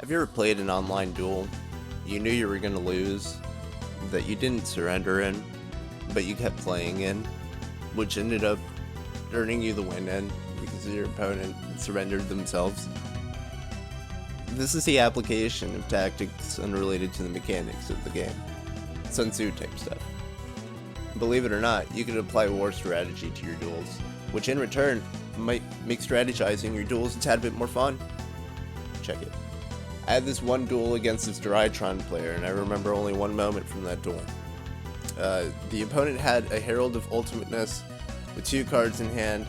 Have you ever played an online duel? You knew you were going to lose, that you didn't surrender in, but you kept playing in, which ended up earning you the win in because your opponent surrendered themselves. This is the application of tactics unrelated to the mechanics of the game. Sun Tzu type stuff. Believe it or not, you can apply war strategy to your duels, which in return might make strategizing your duels a tad bit more fun. Check it. I had this one duel against this Drytron player, and I remember only one moment from that duel. The opponent had a Herald of Ultimateness with 2 cards in hand,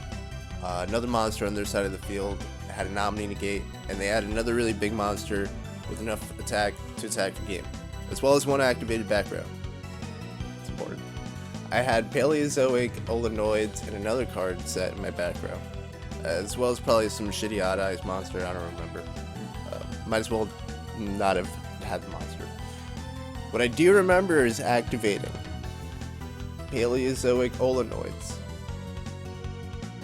another monster on their side of the field, had an Omni Negate, and they had another really big monster with enough attack to attack the game, as well as 1 activated back row. It's important. I had Paleozoic Olenoids and another card set in my back row, as well as probably some shitty Odd Eyes monster, I don't remember. Might as well not have had the monster. What I do remember is activating Paleozoic Olenoids.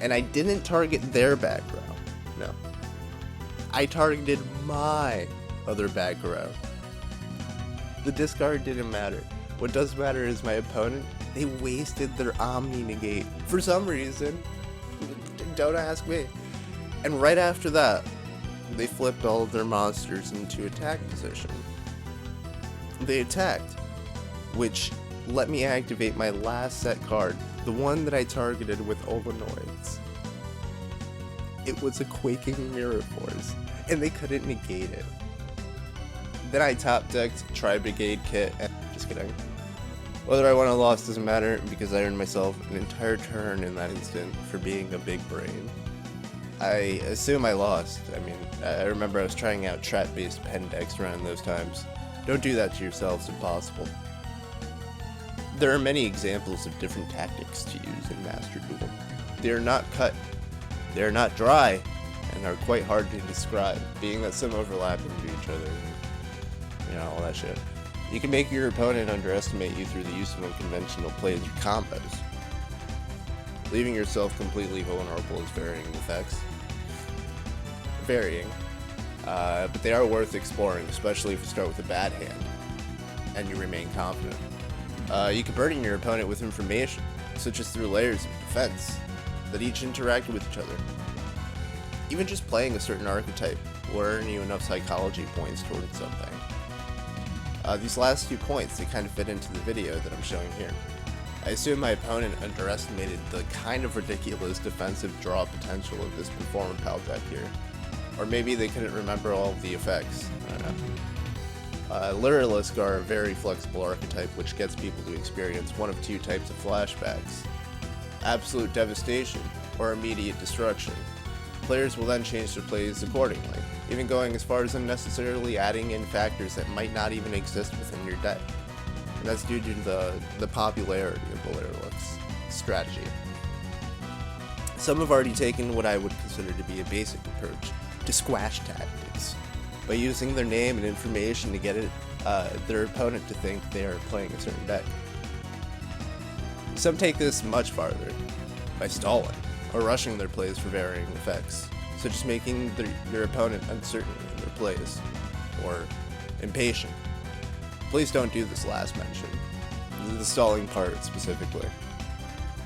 And I didn't target their back row. No. I targeted my other back row. The discard didn't matter. What does matter is my opponent, they wasted their Omni Negate. For some reason. Don't ask me. And right after that, they flipped all of their monsters into attack position. They attacked, which let me activate my last set card, the one that I targeted with Olenoids. It was a Quaking Mirror Force, and they couldn't negate it. Then I top decked Tri-Brigade Kit, and just kidding. Whether I won or lost doesn't matter, because I earned myself an entire turn in that instant for being a big brain. I assume I lost. I mean, I remember I was trying out trap-based pen decks around those times. Don't do that to yourselves if possible. There are many examples of different tactics to use in Master Duel. They are not cut, they are not dry, and are quite hard to describe, being that some overlap into each other, and, all that shit. You can make your opponent underestimate you through the use of unconventional plays or combos, leaving yourself completely vulnerable as varying effects. But they are worth exploring, especially if you start with a bad hand and you remain confident. You can burden your opponent with information, such as through layers of defense that each interact with each other. Even just playing a certain archetype will earn you enough psychology points towards something. These last 2 points, they kind of fit into the video that I'm showing here. I assume my opponent underestimated the kind of ridiculous defensive draw potential of this Performer Pal deck here. Or maybe they couldn't remember all of the effects, I don't know. Luralisk are a very flexible archetype which gets people to experience one of 2 types of flashbacks. Absolute devastation, or immediate destruction. Players will then change their plays accordingly, even going as far as unnecessarily adding in factors that might not even exist within your deck. And that's due to the popularity of the Luralisk's strategy. Some have already taken what I would consider to be a basic approach to squash tactics, by using their name and information to get their opponent to think they are playing a certain deck. Some take this much farther, by stalling, or rushing their plays for varying effects, such as making your opponent uncertain in their plays, or impatient. Please don't do this last mention, the stalling part specifically.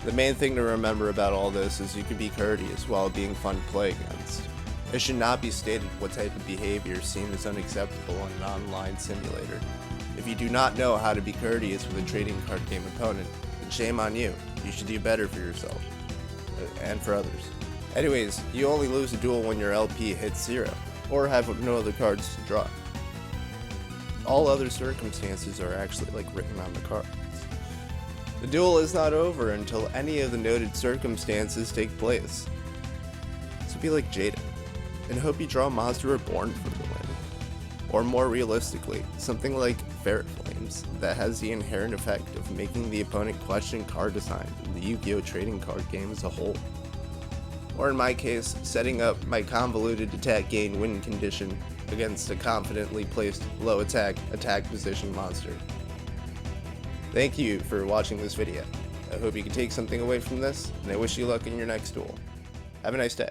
The main thing to remember about all this is you can be courteous while being fun to play against. It should not be stated what type of behavior is seen as unacceptable in an online simulator. If you do not know how to be courteous with a trading card game opponent, then shame on you. You should do better for yourself, and for others. Anyways, you only lose a duel when your LP hits 0, or have no other cards to draw. All other circumstances are actually written on the cards. The duel is not over until any of the noted circumstances take place. So be like Jaden, and hope you draw Monster Reborn for the win. Or more realistically, something like Ferret Flames that has the inherent effect of making the opponent question card design in the Yu-Gi-Oh! Trading card game as a whole. Or in my case, setting up my convoluted attack gain win condition against a confidently placed low attack position monster. Thank you for watching this video. I hope you can take something away from this, and I wish you luck in your next duel. Have a nice day.